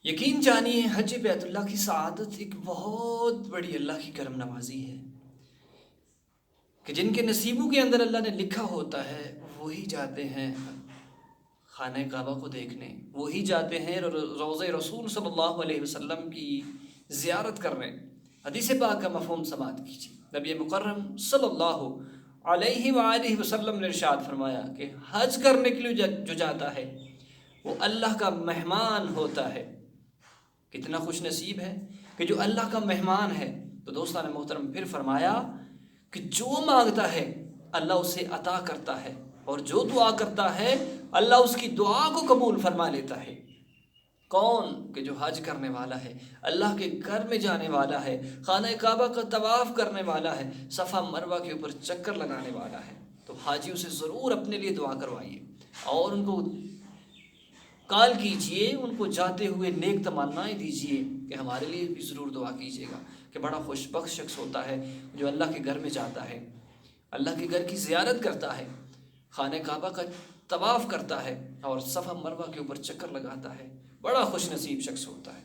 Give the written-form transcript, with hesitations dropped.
یقین جانیے حج بیت اللہ کی سعادت ایک بہت بڑی اللہ کی کرم نوازی ہے کہ جن کے نصیبوں کے اندر اللہ نے لکھا ہوتا ہے وہی جاتے ہیں خانہ کعبہ کو دیکھنے، وہی جاتے ہیں روضہ رسول صلی اللہ علیہ وسلم کی زیارت کرنے۔ حدیث پاک کا مفہوم سماعت کیجیے۔ نبی مکرم صلی اللہ علیہ وآلہ وسلم نے ارشاد فرمایا کہ حج کرنے کے لیے جو جاتا ہے وہ اللہ کا مہمان ہوتا ہے۔ کتنا خوش نصیب ہے کہ جو اللہ کا مہمان ہے۔ تو دوستان محترم پھر فرمایا کہ جو مانگتا ہے اللہ اسے عطا کرتا ہے، اور جو دعا کرتا ہے اللہ اس کی دعا کو قبول فرما لیتا ہے۔ کون کہ جو حج کرنے والا ہے، اللہ کے گھر میں جانے والا ہے، خانہ کعبہ کا طواف کرنے والا ہے، صفا مروہ کے اوپر چکر لگانے والا ہے، تو حاجیوں سے ضرور اپنے لیے دعا کروائیے اور ان کو کال کیجئے، ان کو جاتے ہوئے نیک تمنائیں دیجئے کہ ہمارے لیے بھی ضرور دعا کیجئے گا کہ بڑا خوش بخت شخص ہوتا ہے جو اللہ کے گھر میں جاتا ہے، اللہ کے گھر کی زیارت کرتا ہے، خانہ کعبہ کا طواف کرتا ہے اور صفا مروہ کے اوپر چکر لگاتا ہے۔ بڑا خوش نصیب شخص ہوتا ہے۔